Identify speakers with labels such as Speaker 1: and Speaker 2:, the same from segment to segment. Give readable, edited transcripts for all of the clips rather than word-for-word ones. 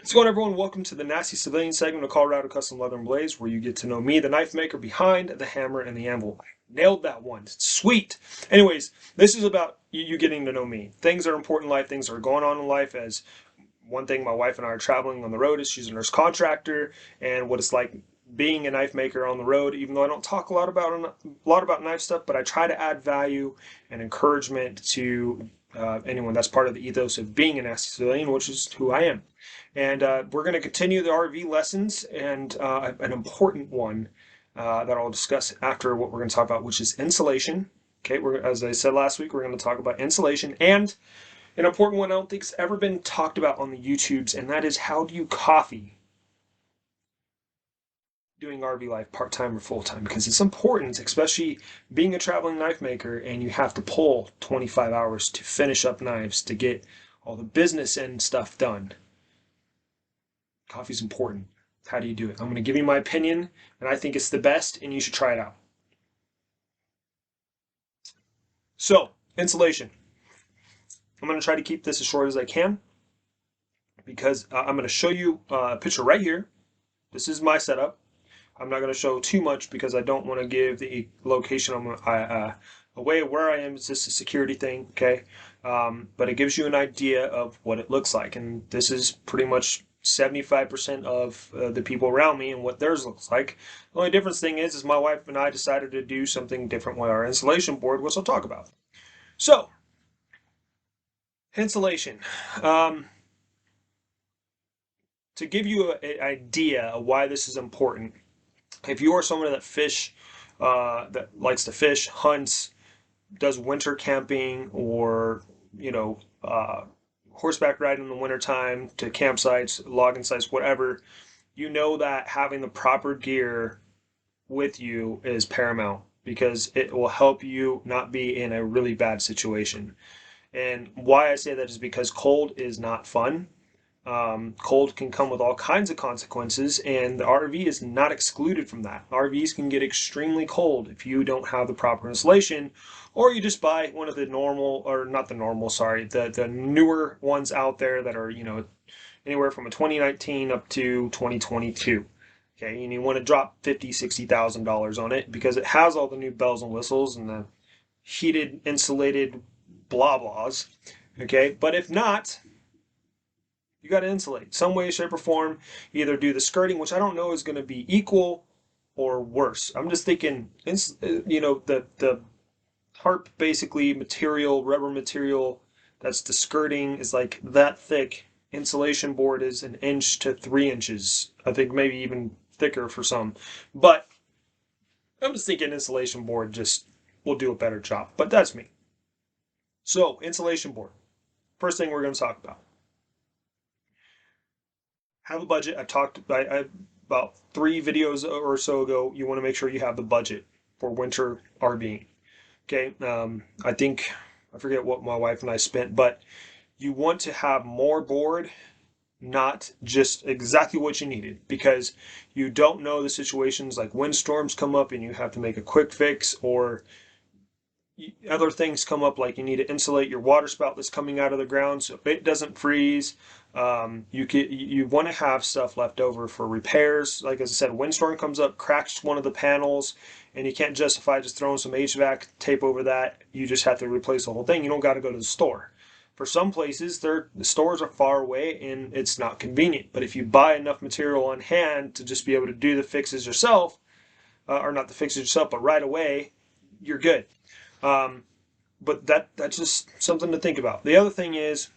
Speaker 1: What's going on, everyone? Welcome to the Nasty Civilian segment of Colorado Custom Leather and Blaze, where you get to know me, the knife maker behind the hammer and the anvil. I nailed that one. Sweet. Anyways, this is about you getting to know me. Things that are important in life, things that are going on in life. As one thing, my wife and I are traveling on the road. Is she's a nurse contractor, and what it's like being a knife maker on the road. Even though I don't talk a lot about knife stuff, but I try to add value and encouragement to anyone. That's part of the ethos of being a nasty civilian, which is who I am. And we're going to continue the RV lessons, and an important one that I'll discuss after what we're going to talk about, which is insulation. Okay, as I said last week, we're going to talk about insulation and an important one I don't think has ever been talked about on the YouTubes, and that is how do you coffee doing RV life part-time or full-time, because it's important, especially being a traveling knife maker and you have to pull 25 hours to finish up knives to get all the business and stuff done. Coffee's important. How do you do it? I'm going to give you my opinion, and I think it's the best, and you should try it out. So, insulation. I'm going to try to keep this as short as I can because I'm going to show you a picture right here. This is my setup. I'm not going to show too much because I don't want to give the location away where I am. It's just a security thing, okay? But it gives you an idea of what it looks like, and this is pretty much 75% of the people around me and what theirs looks like. The only difference thing is my wife and I decided to do something different with our insulation board, which I'll talk about. So, insulation. Um, to give you an idea of why this is important, if you are someone that likes to fish, hunts, does winter camping, or you know, horseback riding in the wintertime to campsites, logging sites, whatever, you know that having the proper gear with you is paramount because it will help you not be in a really bad situation. And why I say that is because cold is not fun. Cold can come with all kinds of consequences, and the RV is not excluded from that. RVs can get extremely cold if you don't have the proper insulation, or you just buy one of the normal, or not the normal, sorry, the newer ones out there that are, anywhere from a 2019 up to 2022. Okay, and you want to drop 50, $60,000 on it because it has all the new bells and whistles and the heated, insulated blah blahs. Okay, but if not, you got to insulate some way, shape, or form. Either do the skirting, which I don't know is going to be equal or worse. I'm just thinking, the tarp basically material, rubber material that's the skirting is like that thick. Insulation board is an inch to 3 inches. I think maybe even thicker for some. But I'm just thinking insulation board just will do a better job. But that's me. So, insulation board. First thing we're going to talk about. Have a budget. I about 3 videos or so ago. You want to make sure you have the budget for winter RVing. Okay. I forget what my wife and I spent, but you want to have more board, not just exactly what you needed, because you don't know the situations like windstorms come up and you have to make a quick fix, or other things come up like you need to insulate your water spout that's coming out of the ground so it doesn't freeze. You want to have stuff left over for repairs. Like as I said, windstorm comes up, cracks one of the panels, and you can't justify just throwing some HVAC tape over that. You just have to replace the whole thing. You don't got to go to the store. For some places, the stores are far away and it's not convenient. But if you buy enough material on hand to just be able to do the fixes yourself, or not the fixes yourself, but right away, you're good. Um, but that's just something to think about. The other thing is,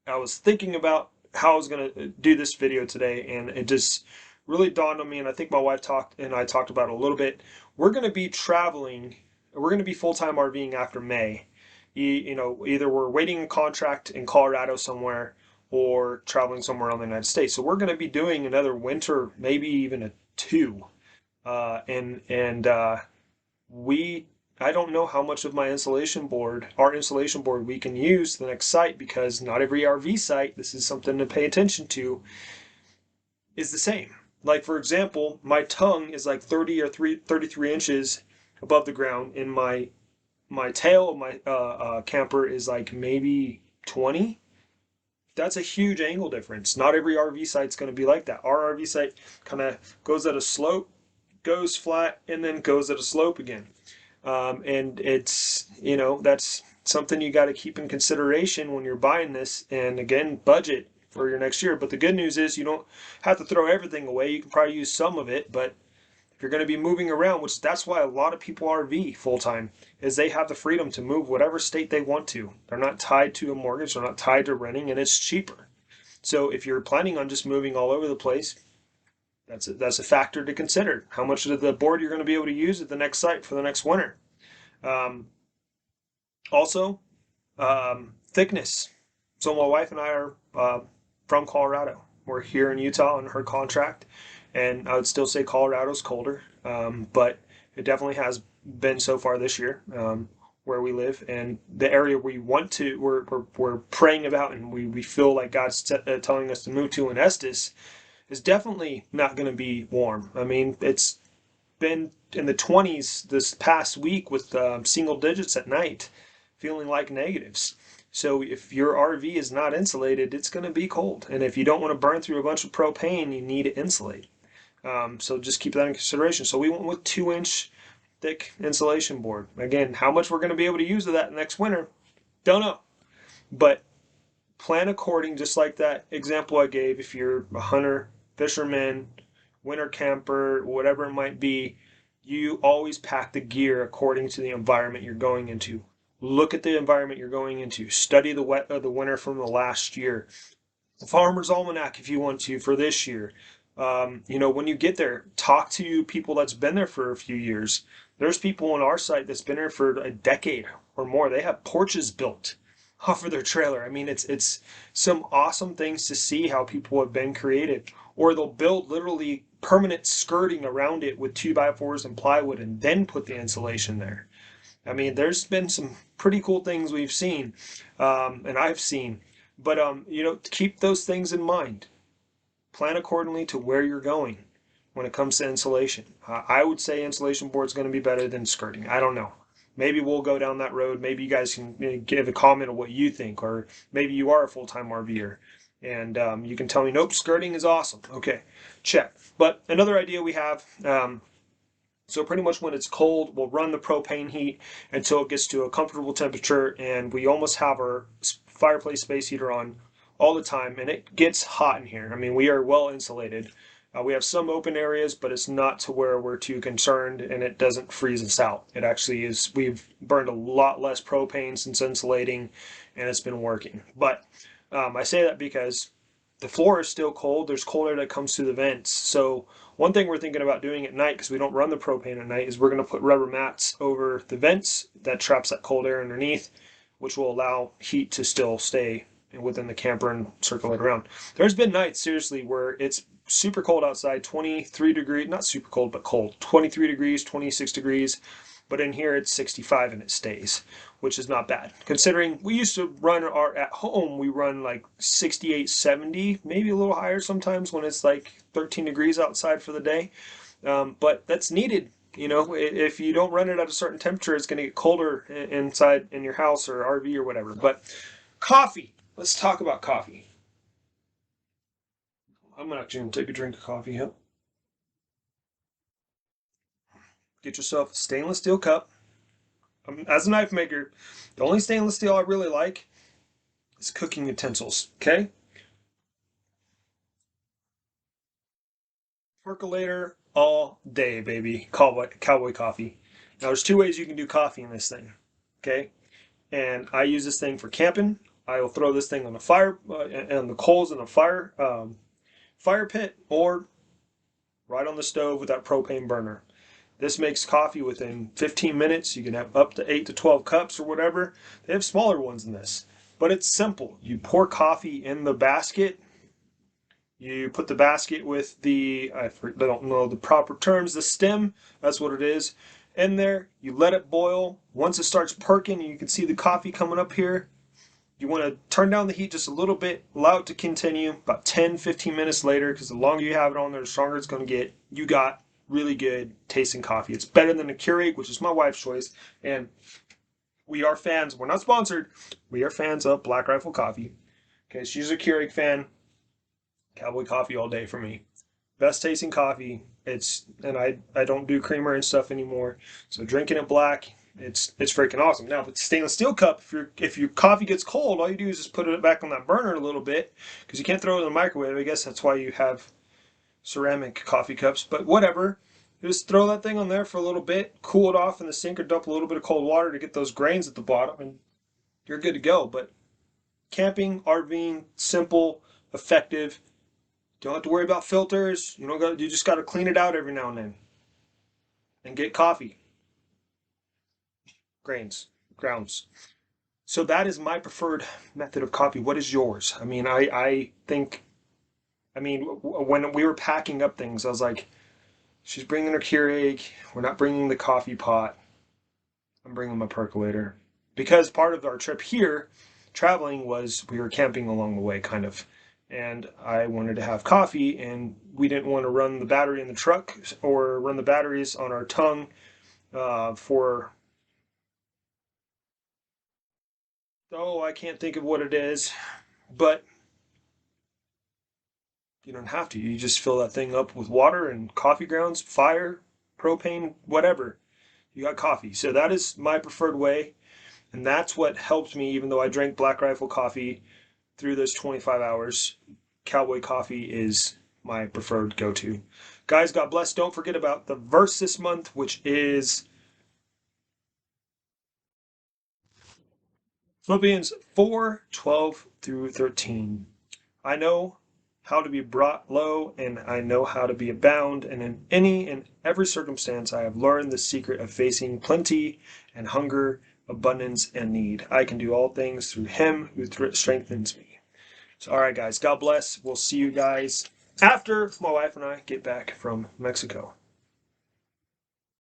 Speaker 1: I was thinking about how I was going to do this video today, and it just really dawned on me, and I think my wife talked about it a little bit. We're going to be traveling, we're going to be full-time RVing after May. Either we're waiting a contract in Colorado somewhere or traveling somewhere around the United States. So we're going to be doing another winter, maybe even a two. And we I don't know how much of our insulation board we can use to the next site, because not every RV site, this is something to pay attention to, is the same. Like for example, my tongue is like 33 inches above the ground, and my tail of my camper is like maybe 20. That's a huge angle difference. Not every RV site's going to be like that. Our RV site kind of goes at a slope, goes flat, and then goes at a slope again. And it's, that's something you got to keep in consideration when you're buying this. And again, budget for your next year. But the good news is you don't have to throw everything away. You can probably use some of it, but if you're going to be moving around, which that's why a lot of people RV full time, is they have the freedom to move whatever state they want to. They're not tied to a mortgage, they're not tied to renting, and it's cheaper. So if you're planning on just moving all over the place, that's a factor to consider. How much of the board you're going to be able to use at the next site for the next winter. Um, Also, thickness. So my wife and I are from Colorado. We're here in Utah on her contract, and I would still say Colorado's colder, but it definitely has been so far this year where we live, and the area we want to, we're praying about, and we feel like God's telling us to move to in Estes is definitely not going to be warm. I mean, it's been in the 20s this past week with single digits at night, feeling like negatives. So if your RV is not insulated, it's going to be cold. And if you don't want to burn through a bunch of propane, you need to insulate. So just keep that in consideration. So we went with 2-inch thick insulation board. Again, how much we're going to be able to use of that next winter, don't know. But plan according, just like that example I gave. If you're a hunter, fisherman, winter camper, whatever it might be, you always pack the gear according to the environment you're going into. Look at the environment you're going into. Study the winter from the last year. The Farmer's Almanac, if you want to, for this year. When you get there, talk to people that's been there for a few years. There's people on our site that's been there for a decade or more. They have porches built off of their trailer. I mean, it's some awesome things to see how people have been creative. Or they'll build literally permanent skirting around it with 2x4s and plywood and then put the insulation there. I mean, there's been some pretty cool things we've seen, and I've seen. But keep those things in mind. Plan accordingly to where you're going when it comes to insulation. I would say insulation board is going to be better than skirting. I don't know. Maybe we'll go down that road. Maybe you guys can give a comment on what you think, or maybe you are a full-time RVer and you can tell me, nope, skirting is awesome. Okay, check. But another idea we have. So pretty much when it's cold, we'll run the propane heat until it gets to a comfortable temperature, and we almost have our fireplace space heater on all the time, and it gets hot in here. I mean, we are well insulated. We have some open areas, but it's not to where we're too concerned, and it doesn't freeze us out. It actually is. We've burned a lot less propane since insulating, and it's been working. But I say that because the floor is still cold. There's cold air that comes through the vents. So one thing we're thinking about doing at night, because we don't run the propane at night, is we're going to put rubber mats over the vents that traps that cold air underneath, which will allow heat to still stay within the camper and circulate around. There's been nights, seriously, where it's super cold outside, 23 degrees, not super cold, but cold, 23 degrees, 26 degrees, but in here it's 65 and it stays, which is not bad. Considering we used to run at home, we run like 68, 70, maybe a little higher sometimes when it's like 13 degrees outside for the day. But that's needed. If you don't run it at a certain temperature, it's going to get colder inside in your house or RV or whatever. But coffee. Let's talk about coffee. I'm actually going to take a drink of coffee. Huh? Get yourself a stainless steel cup. As a knife maker, the only stainless steel I really like is cooking utensils. Okay? Percolator all day, baby. Cowboy coffee. Now, there's two ways you can do coffee in this thing. Okay? And I use this thing for camping. I will throw this thing on the fire, and the coals in a fire pit, or right on the stove with that propane burner. This makes coffee within 15 minutes. You can have up to 8 to 12 cups or whatever. They have smaller ones than this. But it's simple. You pour coffee in the basket. You put the basket with I don't know the proper terms, the stem, that's what it is, in there. You let it boil. Once it starts perking, you can see the coffee coming up here. You want to turn down the heat just a little bit, allow it to continue about 10-15 minutes later, because the longer you have it on there, the stronger it's going to get. You got really good tasting coffee. It's better than the Keurig, which is my wife's choice. And we are fans. We're not sponsored. We are fans of Black Rifle Coffee. Okay, she's a Keurig fan. Cowboy coffee all day for me. Best tasting coffee. I don't do creamer and stuff anymore. So drinking it black, it's freaking awesome. Now, with stainless steel cup, if your coffee gets cold, all you do is just put it back on that burner a little bit because you can't throw it in the microwave. I guess that's why you have ceramic coffee cups. But whatever. Just throw that thing on there for a little bit, cool it off in the sink, or dump a little bit of cold water to get those grains at the bottom, and you're good to go. But camping, RVing, simple, effective. Don't have to worry about filters. You just got to clean it out every now and then and get coffee, grounds. So that is my preferred method of coffee. What is yours? I think, when we were packing up things, I was like, she's bringing her Keurig. We're not bringing the coffee pot. I'm bringing my percolator. Because part of our trip here, traveling, was we were camping along the way, kind of. And I wanted to have coffee, and we didn't want to run the battery in the truck or run the batteries on our tongue for, oh, I can't think of what it is. But you don't have to. You just fill that thing up with water and coffee grounds, fire, propane, whatever. You got coffee. So that is my preferred way. And that's what helped me, even though I drank Black Rifle coffee through those 25 hours. Cowboy coffee is my preferred go-to. Guys, God bless. Don't forget about the verse this month, which is Philippians 4:12 through 13. I know how to be brought low, and I know how to be abound, and in any and every circumstance I have learned the secret of facing plenty and hunger, abundance and need. I can do all things through him who strengthens me. So, all right, guys, God bless. We'll see you guys after my wife and I get back from Mexico.